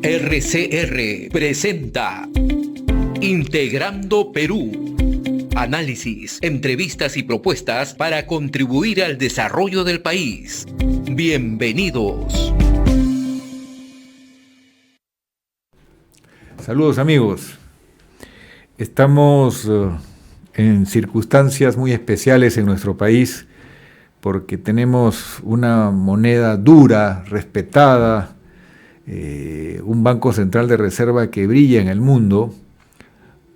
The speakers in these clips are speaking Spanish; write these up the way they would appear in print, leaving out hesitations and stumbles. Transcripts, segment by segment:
RCR presenta Integrando Perú. Análisis, entrevistas y propuestas para contribuir al desarrollo del país. Bienvenidos. Saludos amigos. Estamos en circunstancias muy especiales en nuestro país porque tenemos una moneda dura, respetada, un Banco Central de Reserva que brilla en el mundo,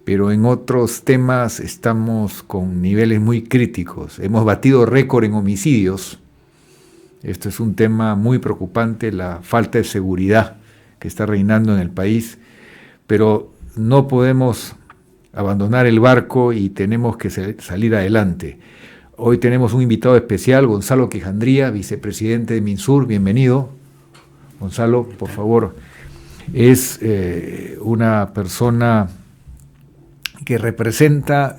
pero en otros temas estamos con niveles muy críticos. Hemos batido récord en homicidios. Esto es un tema muy preocupante, la falta de seguridad que está reinando en el país, pero no podemos abandonar el barco y tenemos que salir adelante. Hoy tenemos un invitado especial, Gonzalo Quijandría, vicepresidente de MinSur. Bienvenido. Gonzalo, por favor. Es una persona que representa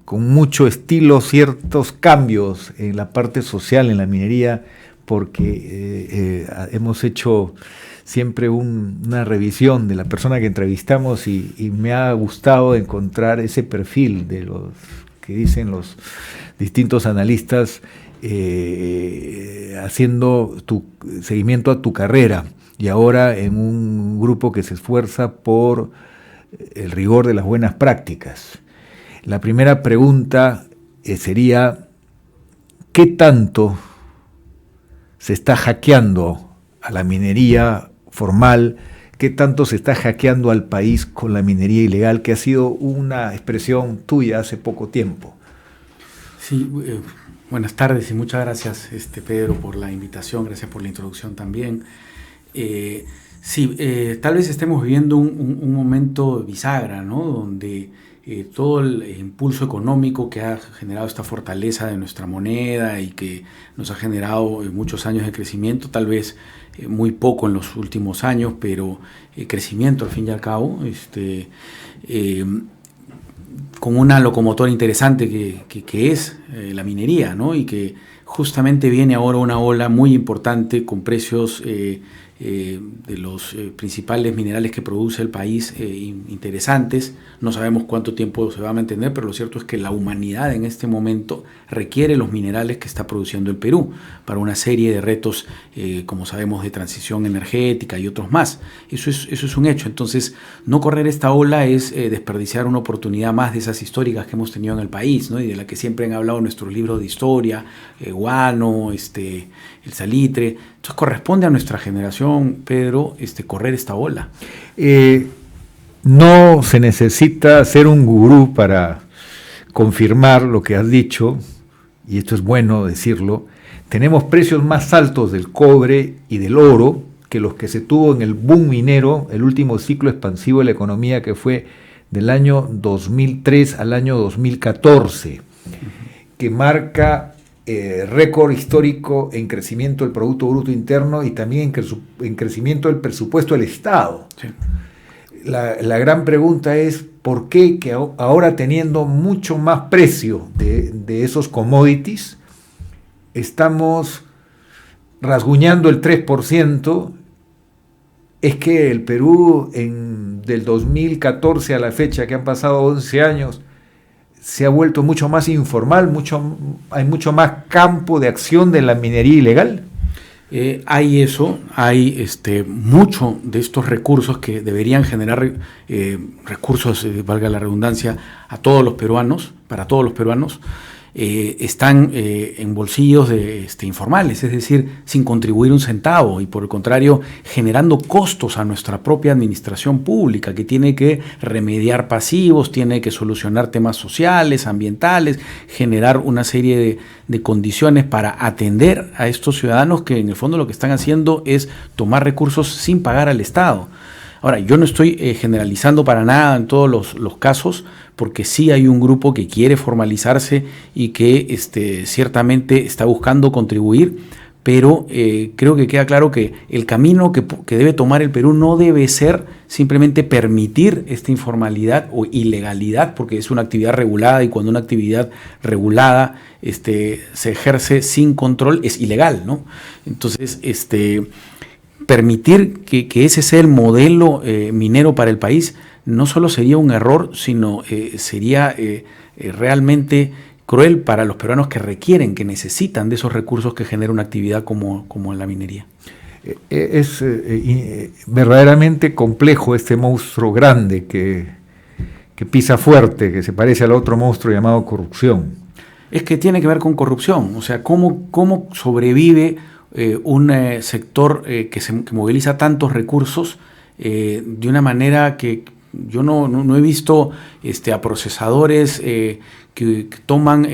con mucho estilo ciertos cambios en la parte social, en la minería, porque hemos hecho siempre una revisión de la persona que entrevistamos y me ha gustado encontrar ese perfil de los que dicen los distintos analistas haciendo seguimiento a tu carrera y ahora en un grupo que se esfuerza por el rigor de las buenas prácticas. La primera pregunta sería, ¿qué tanto se está hackeando a la minería formal? ¿Qué tanto se está hackeando al país con la minería ilegal, que ha sido una expresión tuya hace poco tiempo? Sí, buenas tardes y muchas gracias, Pedro, por la invitación, gracias por la introducción también. Tal vez estemos viviendo un momento bisagra, ¿no? Donde todo el impulso económico que ha generado esta fortaleza de nuestra moneda y que nos ha generado muchos años de crecimiento, tal vez muy poco en los últimos años, pero crecimiento al fin y al cabo, con una locomotora interesante que es la minería, ¿no? Y que justamente viene ahora una ola muy importante con precios de los principales minerales que produce el país interesantes. No sabemos cuánto tiempo se va a mantener, pero lo cierto es que la humanidad en este momento requiere los minerales que está produciendo el Perú para una serie de retos, como sabemos, de transición energética y otros más. Eso es un hecho. Entonces, no correr esta ola es desperdiciar una oportunidad más de esas históricas que hemos tenido en el país, ¿no? Y de la que siempre han hablado nuestros libros de historia, Guano, el salitre. Entonces corresponde a nuestra generación, Pedro, correr esta ola. No se necesita ser un gurú para confirmar lo que has dicho, y esto es bueno decirlo. Tenemos precios más altos del cobre y del oro que los que se tuvo en el boom minero, el último ciclo expansivo de la economía, que fue del año 2003 al año 2014, que marca récord histórico en crecimiento del Producto Bruto Interno y también en crecimiento del presupuesto del Estado. Sí. La gran pregunta es, ¿por qué que ahora teniendo mucho más precio de esos commodities, estamos rasguñando el 3%? Es que el Perú del 2014 a la fecha, que han pasado 11 años, se ha vuelto mucho más informal, hay mucho más campo de acción de la minería ilegal. Hay mucho de estos recursos que deberían generar recursos, valga la redundancia, a todos los peruanos, para todos los peruanos, están en bolsillos informales, es decir, sin contribuir un centavo y por el contrario generando costos a nuestra propia administración pública, que tiene que remediar pasivos, tiene que solucionar temas sociales, ambientales, generar una serie de condiciones para atender a estos ciudadanos que en el fondo lo que están haciendo es tomar recursos sin pagar al Estado. Ahora, yo no estoy generalizando para nada en todos los casos, porque sí hay un grupo que quiere formalizarse y que ciertamente está buscando contribuir, pero creo que queda claro que el camino que debe tomar el Perú no debe ser simplemente permitir esta informalidad o ilegalidad, porque es una actividad regulada y cuando una actividad regulada se ejerce sin control es ilegal, ¿no? Entonces, permitir que ese sea el modelo minero para el país no solo sería un error, sino sería realmente cruel para los peruanos que requieren, que necesitan de esos recursos que genera una actividad como la minería. Es verdaderamente complejo este monstruo grande que pisa fuerte, que se parece al otro monstruo llamado corrupción. Es que tiene que ver con corrupción, o sea, cómo sobrevive un sector que moviliza tantos recursos de una manera que yo no he visto a procesadores que toman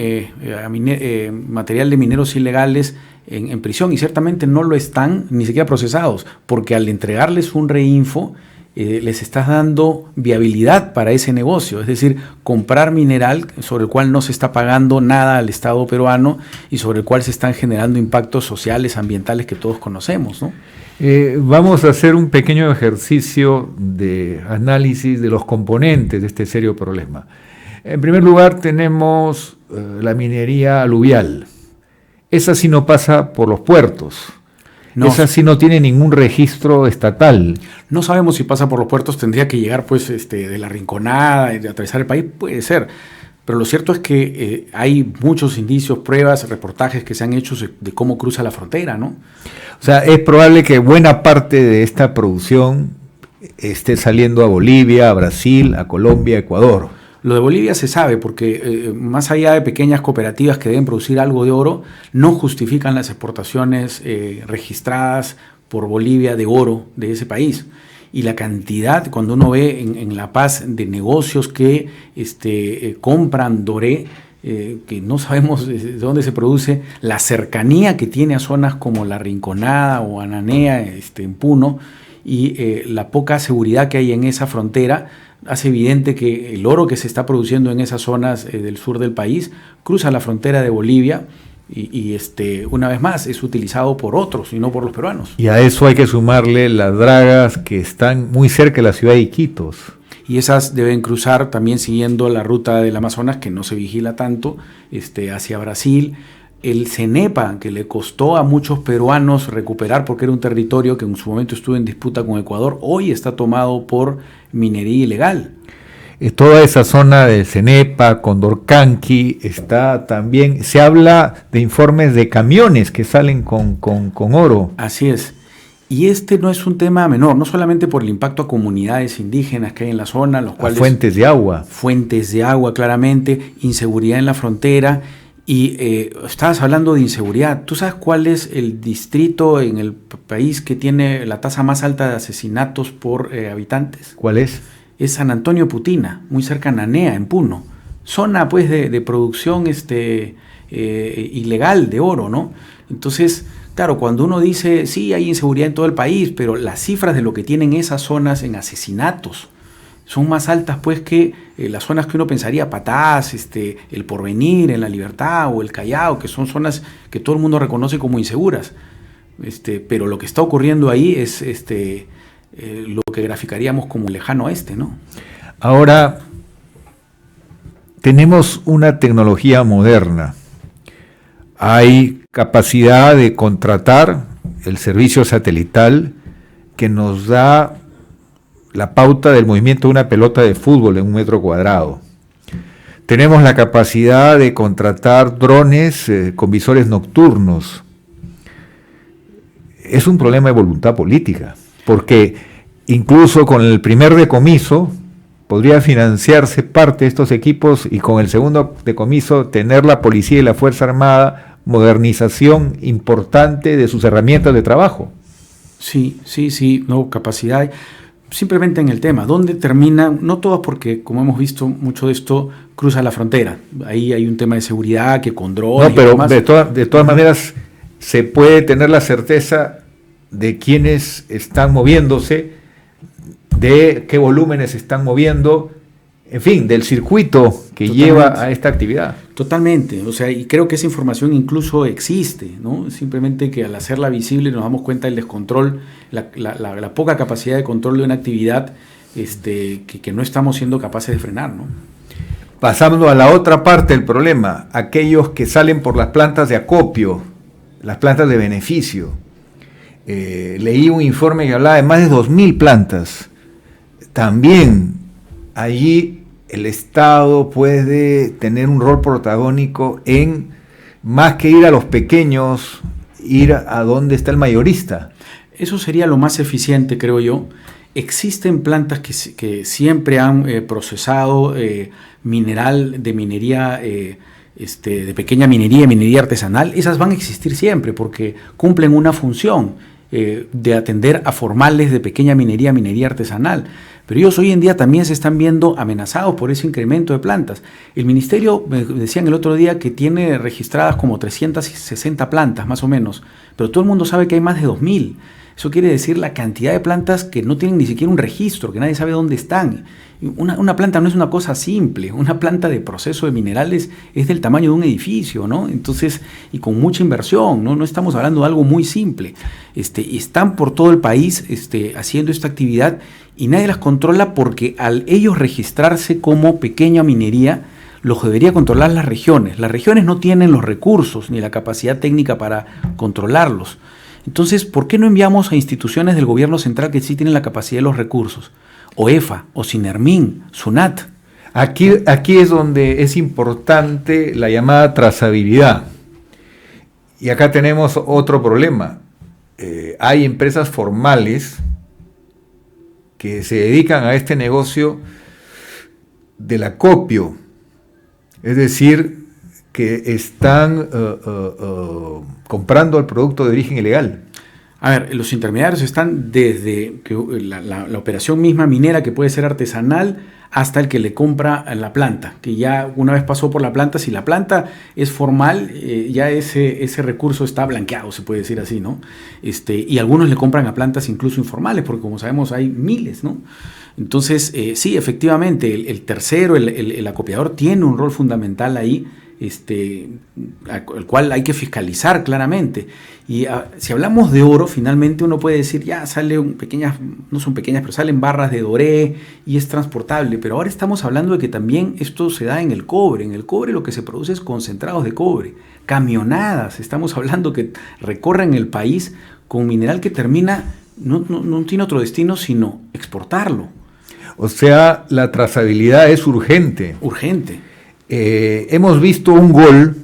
material de mineros ilegales en prisión, y ciertamente no lo están ni siquiera procesados, porque al entregarles un reinfo les estás dando viabilidad para ese negocio, es decir, comprar mineral sobre el cual no se está pagando nada al Estado peruano y sobre el cual se están generando impactos sociales, ambientales que todos conocemos, ¿no? Vamos a hacer un pequeño ejercicio de análisis de los componentes de este serio problema. En primer lugar tenemos la minería aluvial. Esa sí no pasa por los puertos. No. Esa sí no tiene ningún registro estatal. No sabemos si pasa por los puertos, tendría que llegar pues de la Rinconada, de atravesar el país, puede ser. Pero lo cierto es que hay muchos indicios, pruebas, reportajes que se han hecho de cómo cruza la frontera, ¿no? O sea, es probable que buena parte de esta producción esté saliendo a Bolivia, a Brasil, a Colombia, a Ecuador. Lo de Bolivia se sabe porque más allá de pequeñas cooperativas que deben producir algo de oro, no justifican las exportaciones registradas por Bolivia de oro de ese país. Y la cantidad, cuando uno ve en La Paz de negocios que compran doré, que no sabemos de dónde se produce, la cercanía que tiene a zonas como La Rinconada o Ananea, en Puno, y la poca seguridad que hay en esa frontera, hace evidente que el oro que se está produciendo en esas zonas del sur del país cruza la frontera de Bolivia y una vez más es utilizado por otros y no por los peruanos. Y a eso hay que sumarle las dragas que están muy cerca de la ciudad de Iquitos. Y esas deben cruzar también siguiendo la ruta del Amazonas, que no se vigila tanto, hacia Brasil. El CENEPA, que le costó a muchos peruanos recuperar porque era un territorio que en su momento estuvo en disputa con Ecuador, hoy está tomado por minería ilegal. Toda esa zona del CENEPA, Condorcanqui, está también, se habla de informes de camiones que salen con oro. Así es. Y no es un tema menor, no solamente por el impacto a comunidades indígenas que hay en la zona, los cuales... Fuentes de agua. Fuentes de agua, claramente, inseguridad en la frontera. Y estabas hablando de inseguridad. ¿Tú sabes cuál es el distrito en el país que tiene la tasa más alta de asesinatos por habitantes? ¿Cuál es? Es San Antonio Putina, muy cerca de Nanea, en Puno. Zona pues de producción ilegal de oro, ¿no? Entonces, claro, cuando uno dice, sí, hay inseguridad en todo el país, pero las cifras de lo que tienen esas zonas en asesinatos son más altas pues que las zonas que uno pensaría, Patás, El Porvenir, en La Libertad o el Callao, que son zonas que todo el mundo reconoce como inseguras. Pero lo que está ocurriendo ahí es lo que graficaríamos como lejano oeste, ¿no? Ahora, tenemos una tecnología moderna. Hay capacidad de contratar el servicio satelital que nos da la pauta del movimiento de una pelota de fútbol en 1 metro cuadrado. Tenemos la capacidad de contratar drones con visores nocturnos. Es un problema de voluntad política, porque incluso con el primer decomiso podría financiarse parte de estos equipos y con el segundo decomiso tener la policía y la Fuerza Armada modernización importante de sus herramientas de trabajo. Sí, no, capacidad. Simplemente en el tema, ¿dónde termina? No todos, porque como hemos visto, mucho de esto cruza la frontera. Ahí hay un tema de seguridad que con drones. No, pero de todas maneras se puede tener la certeza de quiénes están moviéndose, de qué volúmenes se están moviendo, en fin, del circuito que lleva a esta actividad. Totalmente, o sea, y creo que esa información incluso existe, ¿no? Simplemente que al hacerla visible nos damos cuenta del descontrol, la poca capacidad de control de una actividad que no estamos siendo capaces de frenar, ¿no? Pasando a la otra parte del problema, aquellos que salen por las plantas de acopio, las plantas de beneficio. leí un informe que hablaba de más de 2.000 plantas. También allí el Estado puede tener un rol protagónico en, más que ir a los pequeños, ir a donde está el mayorista. Eso sería lo más eficiente, creo yo. Existen plantas que siempre han procesado mineral de minería, de pequeña minería artesanal. Esas van a existir siempre porque cumplen una función de atender a formales de pequeña minería artesanal. Pero ellos hoy en día también se están viendo amenazados por ese incremento de plantas. El ministerio, me decían el otro día, que tiene registradas como 360 plantas más o menos, pero todo el mundo sabe que hay más de 2.000. Eso quiere decir la cantidad de plantas que no tienen ni siquiera un registro, que nadie sabe dónde están. Una planta no es una cosa simple, una planta de proceso de minerales es del tamaño de un edificio, ¿no? Entonces, y con mucha inversión, ¿no? No estamos hablando de algo muy simple. Y están por todo el país haciendo esta actividad y nadie las controla porque al ellos registrarse como pequeña minería, los debería controlar las regiones. Las regiones no tienen los recursos ni la capacidad técnica para controlarlos. Entonces, ¿por qué no enviamos a instituciones del gobierno central que sí tienen la capacidad de los recursos? OEFA, o SINERMIN, SUNAT. Aquí es donde es importante la llamada trazabilidad. Y acá tenemos otro problema. Hay empresas formales que se dedican a este negocio del acopio. Es decir, que están comprando el producto de origen ilegal. A ver, los intermediarios están desde que la operación misma minera, que puede ser artesanal, hasta el que le compra la planta, que ya una vez pasó por la planta. Si la planta es formal, ya ese recurso está blanqueado, se puede decir así, ¿no? Y algunos le compran a plantas incluso informales, porque como sabemos hay miles, ¿no? Entonces, sí, efectivamente, el tercero, el acopiador, tiene un rol fundamental ahí, el cual hay que fiscalizar claramente. Y si hablamos de oro, finalmente uno puede decir, ya salen pequeñas, no son pequeñas, pero salen barras de doré y es transportable. Pero ahora estamos hablando de que también esto se da en el cobre. En el cobre lo que se produce es concentrados de cobre, camionadas. Estamos hablando que recorren el país con mineral que termina, no tiene otro destino sino exportarlo. O sea, la trazabilidad es urgente. Urgente. Hemos visto un gol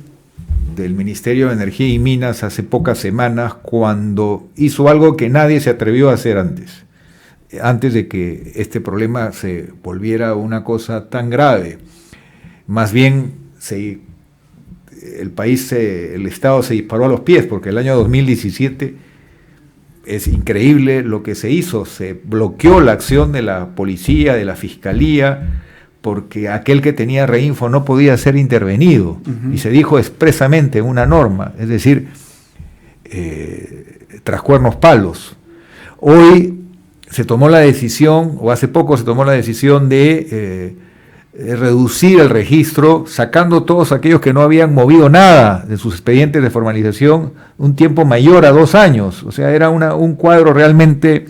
del Ministerio de Energía y Minas hace pocas semanas cuando hizo algo que nadie se atrevió a hacer antes de que este problema se volviera una cosa tan grave. Más bien el Estado se disparó a los pies, porque el año 2017 es increíble lo que se hizo. Se bloqueó la acción de la policía, de la fiscalía, porque aquel que tenía reinfo no podía ser intervenido. Y se dijo expresamente una norma, es decir, tras cuernos palos. Hoy se tomó la decisión, o hace poco se tomó la decisión de reducir el registro, sacando todos aquellos que no habían movido nada de sus expedientes de formalización un tiempo mayor a 2 años. O sea, era un cuadro realmente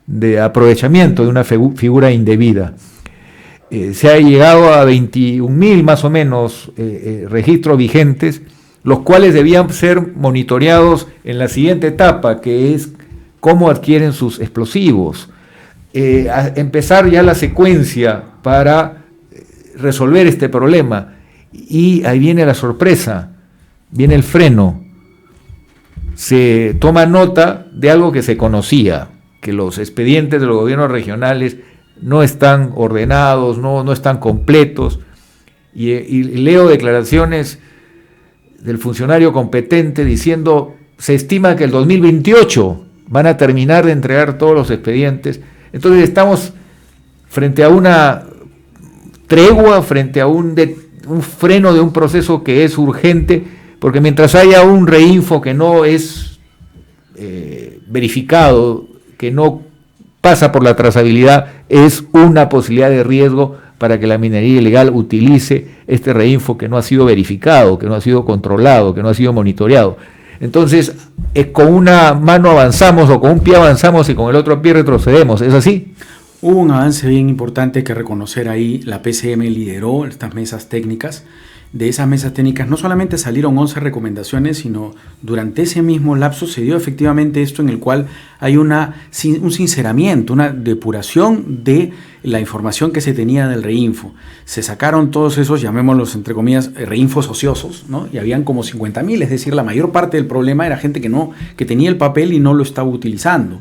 de aprovechamiento de una figura indebida. Se ha llegado a 21.000 más o menos registros vigentes, los cuales debían ser monitoreados en la siguiente etapa, que es cómo adquieren sus explosivos. Empezar ya la secuencia para resolver este problema. Y ahí viene la sorpresa, viene el freno. Se toma nota de algo que se conocía, que los expedientes de los gobiernos regionales no están ordenados, no están completos, y leo declaraciones del funcionario competente diciendo, se estima que el 2028 van a terminar de entregar todos los expedientes. Entonces estamos frente a una tregua, frente a un freno de un proceso que es urgente, porque mientras haya un reinfo que no es verificado, que no pasa por la trazabilidad, es una posibilidad de riesgo para que la minería ilegal utilice este reinfo que no ha sido verificado, que no ha sido controlado, que no ha sido monitoreado. Entonces, con una mano avanzamos o con un pie avanzamos y con el otro pie retrocedemos. ¿Es así? Hubo un avance bien importante que reconocer ahí. La PCM lideró estas mesas técnicas de esas mesas técnicas no solamente salieron 11 recomendaciones, sino durante ese mismo lapso se dio efectivamente esto en el cual hay un sinceramiento, una depuración de la información que se tenía del Reinfo. Se sacaron todos esos, llamémoslos entre comillas, reinfos ociosos, ¿no? Y habían como 50.000, es decir, la mayor parte del problema era gente que tenía el papel y no lo estaba utilizando.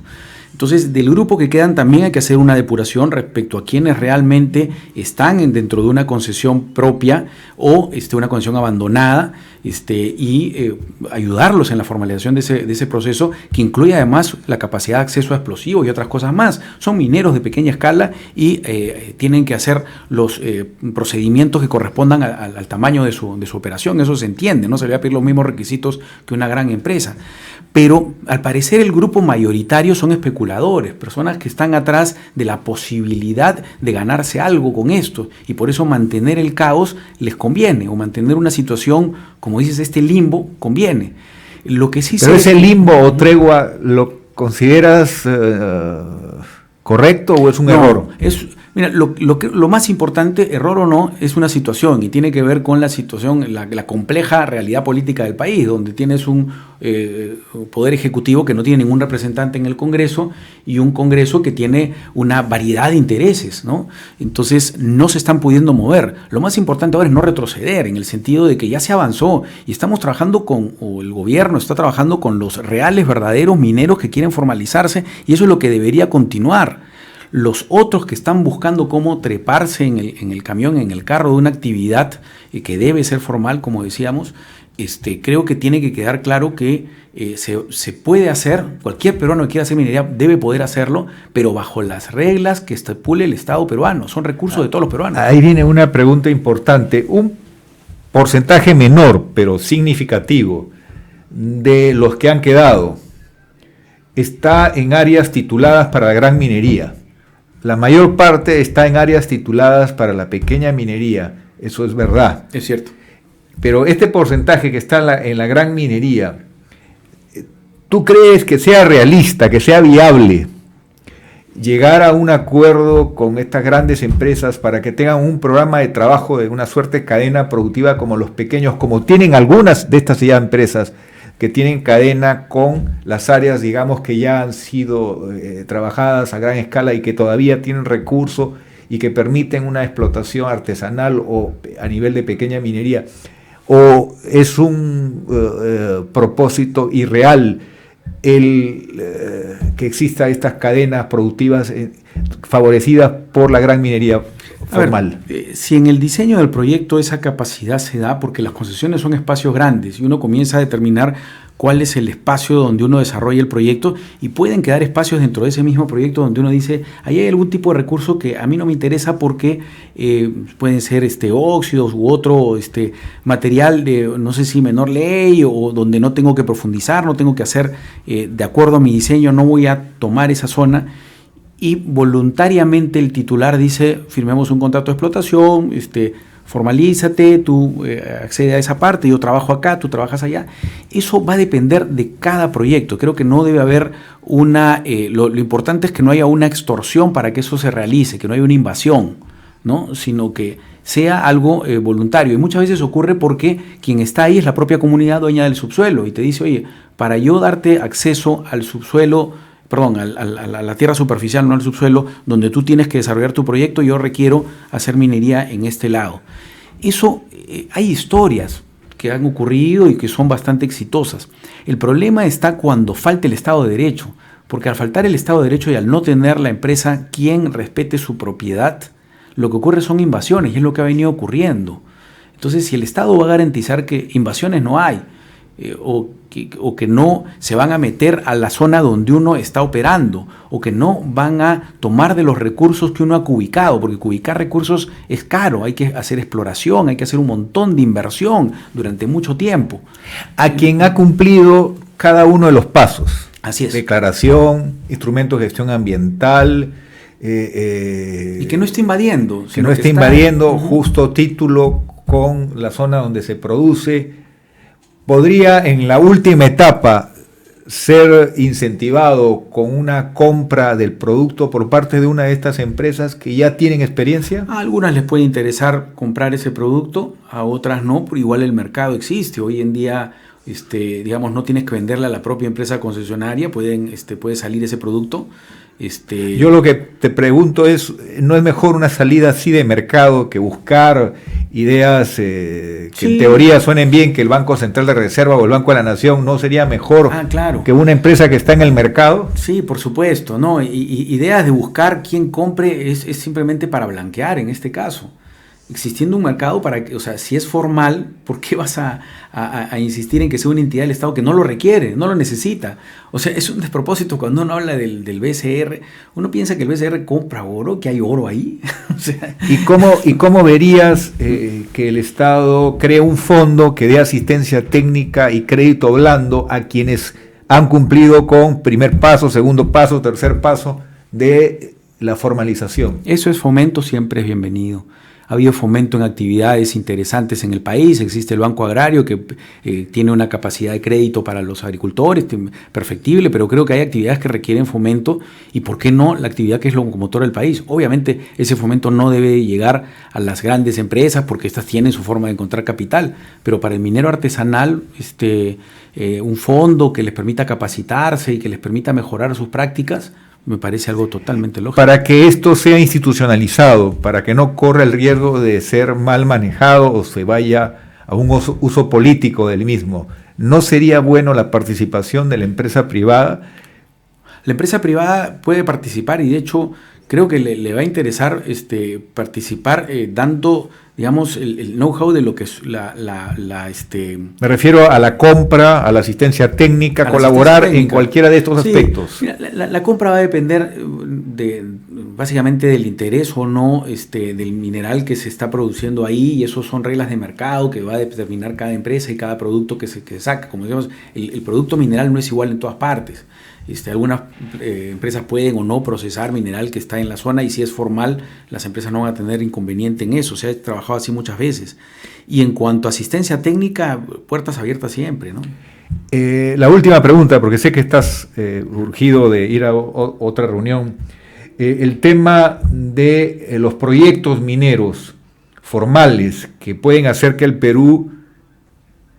Entonces, del grupo que quedan también hay que hacer una depuración respecto a quienes realmente están dentro de una concesión propia o una concesión abandonada, y ayudarlos en la formalización de ese proceso, que incluye además la capacidad de acceso a explosivos y otras cosas más. Son mineros de pequeña escala y tienen que hacer los procedimientos que correspondan al tamaño de su operación. Eso se entiende, no se le va a pedir los mismos requisitos que una gran empresa. Pero al parecer el grupo mayoritario son especuladores, personas que están atrás de la posibilidad de ganarse algo con esto, y por eso mantener el caos les conviene, o mantener una situación, como dices, este limbo conviene. Lo que sí. Pero ese limbo o tregua, ¿lo consideras correcto o es un error? Mira, lo más importante, error o no, es una situación, y tiene que ver con la situación, la compleja realidad política del país, donde tienes un poder ejecutivo que no tiene ningún representante en el Congreso y un Congreso que tiene una variedad de intereses, ¿no? Entonces no se están pudiendo mover. Lo más importante ahora es no retroceder, en el sentido de que ya se avanzó y estamos trabajando o el gobierno está trabajando con los reales, verdaderos mineros que quieren formalizarse, y eso es lo que debería continuar. Los otros que están buscando cómo treparse en el camión, en el carro de una actividad que debe ser formal, como decíamos, creo que tiene que quedar claro que se puede hacer, cualquier peruano que quiera hacer minería debe poder hacerlo, pero bajo las reglas que estipule el Estado peruano. Son recursos de todos los peruanos. Ahí viene una pregunta importante. Un porcentaje menor, pero significativo, de los que han quedado está en áreas tituladas para la gran minería. La mayor parte está en áreas tituladas para la pequeña minería. Eso es verdad. Es cierto. Pero este porcentaje que está en la gran minería, ¿tú crees que sea realista, que sea viable llegar a un acuerdo con estas grandes empresas para que tengan un programa de trabajo de una suerte de cadena productiva como los pequeños, como tienen algunas de estas ya empresas que tienen cadena con las áreas, digamos, que ya han sido trabajadas a gran escala y que todavía tienen recursos y que permiten una explotación artesanal o a nivel de pequeña minería? ¿O es un propósito irreal que exista estas cadenas productivas favorecidas por la gran minería formal? Si en el diseño del proyecto esa capacidad se da, porque las concesiones son espacios grandes y uno comienza a determinar cuál es el espacio donde uno desarrolla el proyecto, y pueden quedar espacios dentro de ese mismo proyecto donde uno dice, ahí hay algún tipo de recurso que a mí no me interesa porque pueden ser óxidos u otro material de no sé si menor ley, o donde no tengo que profundizar, no tengo que hacer de acuerdo a mi diseño, no voy a tomar esa zona. Y voluntariamente el titular dice, firmemos un contrato de explotación, formalízate, tú accede a esa parte, yo trabajo acá, tú trabajas allá. Eso va a depender de cada proyecto. Creo que no debe haber lo importante es que no haya una extorsión para que eso se realice, que no haya una invasión, ¿no? Sino que sea algo voluntario. Y muchas veces ocurre porque quien está ahí es la propia comunidad dueña del subsuelo y te dice, oye, para yo darte acceso al subsuelo, a la tierra superficial, no al subsuelo, donde tú tienes que desarrollar tu proyecto, yo requiero hacer minería en este lado. Eso, hay historias que han ocurrido y que son bastante exitosas. El problema está cuando falta el Estado de Derecho, porque al faltar el Estado de Derecho y al no tener la empresa quien respete su propiedad, lo que ocurre son invasiones, y es lo que ha venido ocurriendo. Entonces, si el Estado va a garantizar que invasiones no hay, o que no se van a meter a la zona donde uno está operando, o que no van a tomar de los recursos que uno ha cubicado, porque cubicar recursos es caro, hay que hacer exploración, hay que hacer un montón de inversión durante mucho tiempo. A quien ha cumplido cada uno de los pasos. Así es. Declaración, instrumentos de gestión ambiental. Y que no esté invadiendo. Que no esté invadiendo, justo título con la zona donde se produce. Podría en la última etapa ser incentivado con una compra del producto por parte de una de estas empresas que ya tienen experiencia? A algunas les puede interesar comprar ese producto, a otras no, pero igual el mercado existe. Hoy en día, digamos, no tienes que venderle a la propia empresa concesionaria, puede salir ese producto. Yo lo que te pregunto es, ¿no es mejor una salida así de mercado que buscar ideas que sí, en teoría suenen bien, que el Banco Central de Reserva o el Banco de la Nación? ¿No sería mejor claro, que una empresa que está en el mercado? Sí, por supuesto, ¿no? Y ideas de buscar quién compre es simplemente para blanquear en este caso. Existiendo un mercado para que, o sea, si es formal, ¿por qué vas a insistir en que sea una entidad del Estado que no lo requiere, no lo necesita? O sea, es un despropósito cuando uno habla del BCR. Uno piensa que el BCR compra oro, que hay oro ahí. O sea, ¿Y cómo verías que el Estado cree un fondo que dé asistencia técnica y crédito blando a quienes han cumplido con primer paso, segundo paso, tercer paso de la formalización? Eso es fomento, siempre es bienvenido. Ha habido fomento en actividades interesantes en el país. Existe el Banco Agrario que tiene una capacidad de crédito para los agricultores, perfectible, pero creo que hay actividades que requieren fomento y, ¿por qué no?, la actividad que es locomotora del país. Obviamente ese fomento no debe llegar a las grandes empresas porque estas tienen su forma de encontrar capital, pero para el minero artesanal, un fondo que les permita capacitarse y que les permita mejorar sus prácticas, me parece algo totalmente lógico. Para que esto sea institucionalizado, para que no corra el riesgo de ser mal manejado o se vaya a un uso político del mismo, ¿no sería bueno la participación de la empresa privada? La empresa privada puede participar y de hecho creo que le va a interesar participar dando, digamos, el know-how de lo que es Me refiero a la compra, a la asistencia técnica, colaborar en cualquiera de estos aspectos. Mira, la compra va a depender básicamente del interés o no del mineral que se está produciendo ahí, y eso son reglas de mercado que va a determinar cada empresa y cada producto que se saca. Como decíamos, el producto mineral no es igual en todas partes. Algunas empresas pueden o no procesar mineral que está en la zona, y si es formal, las empresas no van a tener inconveniente en eso. Se ha trabajado así muchas veces. Y en cuanto a asistencia técnica, puertas abiertas siempre, ¿no? La última pregunta, porque sé que estás urgido de ir a otra reunión. El tema de los proyectos mineros formales que pueden hacer que el Perú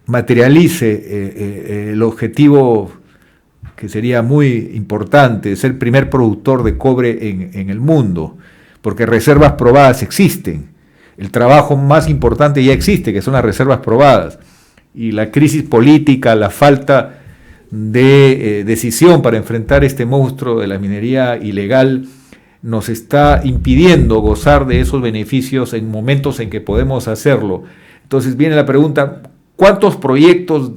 materialice el objetivo que sería muy importante, ser el primer productor de cobre en el mundo, porque reservas probadas existen. El trabajo más importante ya existe, que son las reservas probadas. Y la crisis política, la falta de decisión para enfrentar este monstruo de la minería ilegal, nos está impidiendo gozar de esos beneficios en momentos en que podemos hacerlo. Entonces viene la pregunta, ¿cuántos proyectos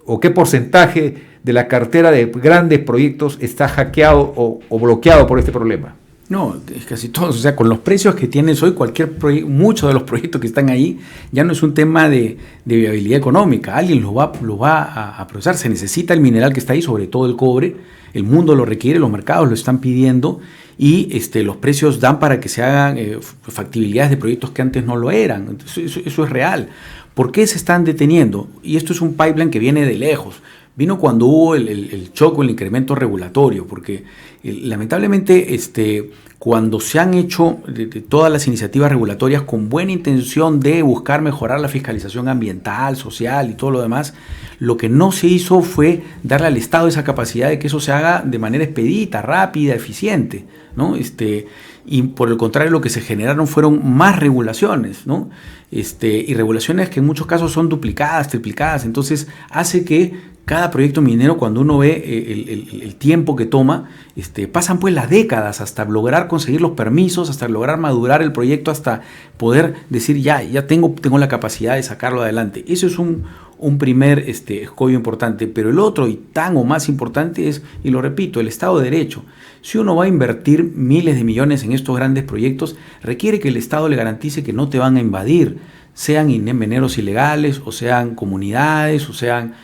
o qué porcentaje de la cartera de grandes proyectos está hackeado o bloqueado por este problema? No, es casi todos. O sea, con los precios que tienes hoy, muchos de los proyectos que están ahí, ya no es un tema de viabilidad económica. Alguien lo va a procesar. Se necesita el mineral que está ahí, sobre todo el cobre. El mundo lo requiere, los mercados lo están pidiendo, y los precios dan para que se hagan factibilidades de proyectos que antes no lo eran. Entonces, eso es real. ¿Por qué se están deteniendo? Y esto es un pipeline que viene de lejos. Vino cuando hubo el choque, el incremento regulatorio, porque lamentablemente cuando se han hecho de todas las iniciativas regulatorias con buena intención de buscar mejorar la fiscalización ambiental, social y todo lo demás, lo que no se hizo fue darle al Estado esa capacidad de que eso se haga de manera expedita, rápida, eficiente, ¿no? Y por el contrario, lo que se generaron fueron más regulaciones, ¿no? Y regulaciones que en muchos casos son duplicadas, triplicadas. Entonces hace que cada proyecto minero, cuando uno ve el tiempo que toma, pasan pues las décadas hasta lograr conseguir los permisos, hasta lograr madurar el proyecto, hasta poder decir ya tengo la capacidad de sacarlo adelante. Eso es un primer escollo importante, pero el otro y tan o más importante es, y lo repito, el Estado de Derecho. Si uno va a invertir miles de millones en estos grandes proyectos, requiere que el Estado le garantice que no te van a invadir, sean mineros ilegales, o sean comunidades, o sean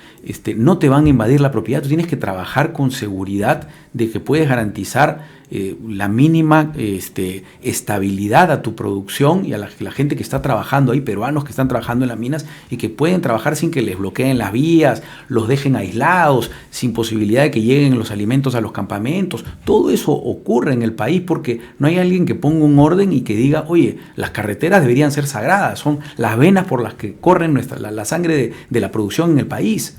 no te van a invadir la propiedad. Tú tienes que trabajar con seguridad de que puedes garantizar la mínima estabilidad a tu producción y a la gente que está trabajando ahí, peruanos que están trabajando en las minas y que pueden trabajar sin que les bloqueen las vías, los dejen aislados, sin posibilidad de que lleguen los alimentos a los campamentos. Todo eso ocurre en el país porque no hay alguien que ponga un orden y que diga, oye, las carreteras deberían ser sagradas, son las venas por las que corren la sangre de la producción en el país.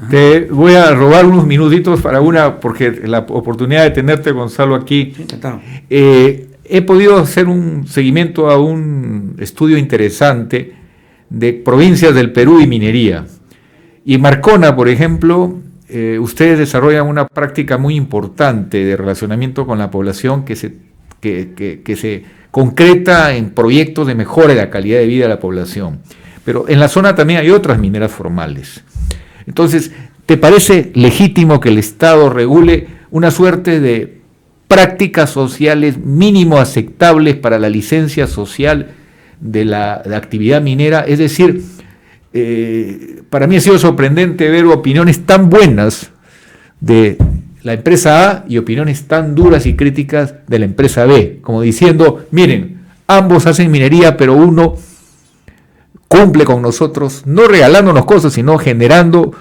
Te voy a robar unos minutitos porque la oportunidad de tenerte, Gonzalo, aquí. Sí, encantado. He podido hacer un seguimiento a un estudio interesante de provincias del Perú y minería. Y en Marcona, por ejemplo, ustedes desarrollan una práctica muy importante de relacionamiento con la población que se concreta en proyectos de mejora de la calidad de vida de la población. Pero en la zona también hay otras mineras formales. Entonces, ¿te parece legítimo que el Estado regule una suerte de prácticas sociales mínimo aceptables para la licencia social de la actividad minera? Es decir, para mí ha sido sorprendente ver opiniones tan buenas de la empresa A y opiniones tan duras y críticas de la empresa B, como diciendo, miren, ambos hacen minería, pero uno cumple con nosotros, no regalándonos cosas, sino generando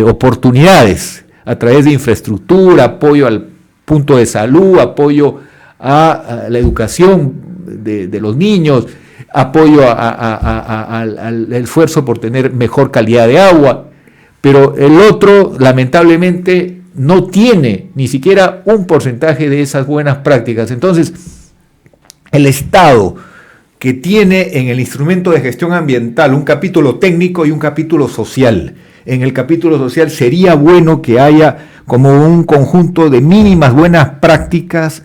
oportunidades a través de infraestructura, apoyo al punto de salud, apoyo a la educación de los niños, apoyo al esfuerzo por tener mejor calidad de agua, pero el otro lamentablemente no tiene ni siquiera un porcentaje de esas buenas prácticas. Entonces, el Estado, que tiene en el instrumento de gestión ambiental un capítulo técnico y un capítulo social. En el capítulo social sería bueno que haya como un conjunto de mínimas buenas prácticas,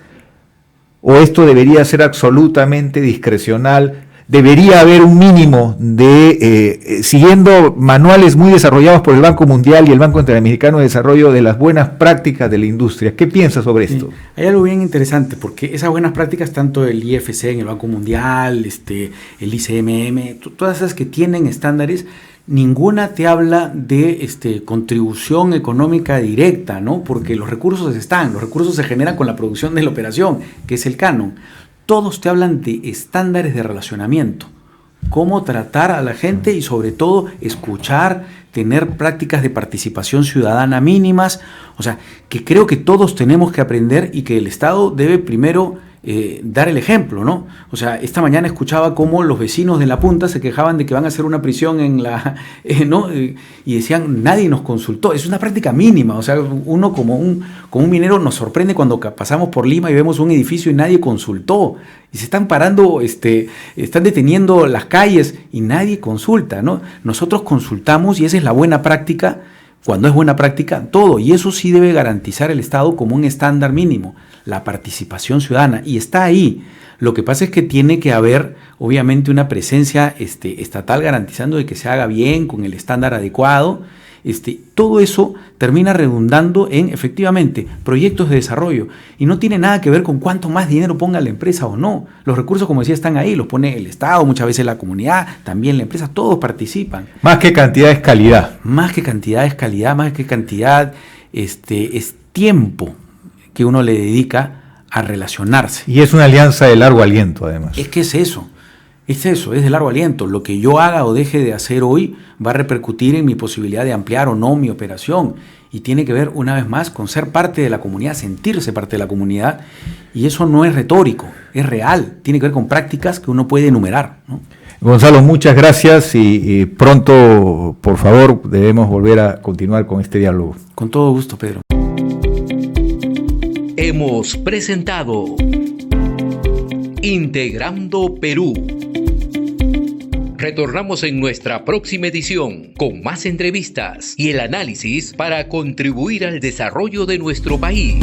o esto debería ser absolutamente discrecional. Debería haber un mínimo de, siguiendo manuales muy desarrollados por el Banco Mundial y el Banco Interamericano de Desarrollo, de las buenas prácticas de la industria. ¿Qué piensas sobre esto? Hay algo bien interesante, porque esas buenas prácticas, tanto el IFC en el Banco Mundial, el ICMM, todas esas que tienen estándares, ninguna te habla de contribución económica directa, ¿no? Porque los recursos se generan con la producción de la operación, que es el canon. Todos te hablan de estándares de relacionamiento, cómo tratar a la gente y sobre todo escuchar, tener prácticas de participación ciudadana mínimas, o sea, que creo que todos tenemos que aprender y que el Estado debe primero dar el ejemplo, ¿no? O sea, esta mañana escuchaba cómo los vecinos de La Punta se quejaban de que van a hacer una prisión en la, ¿no? Y decían, nadie nos consultó. Es una práctica mínima, o sea, uno como un minero nos sorprende cuando pasamos por Lima y vemos un edificio y nadie consultó. Y se están parando, están deteniendo las calles y nadie consulta, ¿no? Nosotros consultamos y esa es la buena práctica. Cuando es buena práctica, todo, y eso sí debe garantizar el Estado como un estándar mínimo, la participación ciudadana, y está ahí. Lo que pasa es que tiene que haber, obviamente, una presencia estatal garantizando de que se haga bien, con el estándar adecuado. Todo eso termina redundando en, efectivamente, proyectos de desarrollo, y no tiene nada que ver con cuánto más dinero ponga la empresa o no. Los recursos, como decía, están ahí, los pone el Estado, muchas veces la comunidad, también la empresa, todos participan. Más que cantidad es calidad. Más que cantidad es calidad, más que cantidad es tiempo que uno le dedica a relacionarse. Y es una alianza de largo aliento, además. Es que es eso. Es de largo aliento. Lo que yo haga o deje de hacer hoy va a repercutir en mi posibilidad de ampliar o no mi operación. Y tiene que ver, una vez más, con ser parte de la comunidad, sentirse parte de la comunidad. Y eso no es retórico, es real. Tiene que ver con prácticas que uno puede enumerar, ¿no? Gonzalo, muchas gracias y pronto, por favor, debemos volver a continuar con este diálogo. Con todo gusto, Pedro. Hemos presentado Integrando Perú. Retornamos en nuestra próxima edición con más entrevistas y el análisis para contribuir al desarrollo de nuestro país.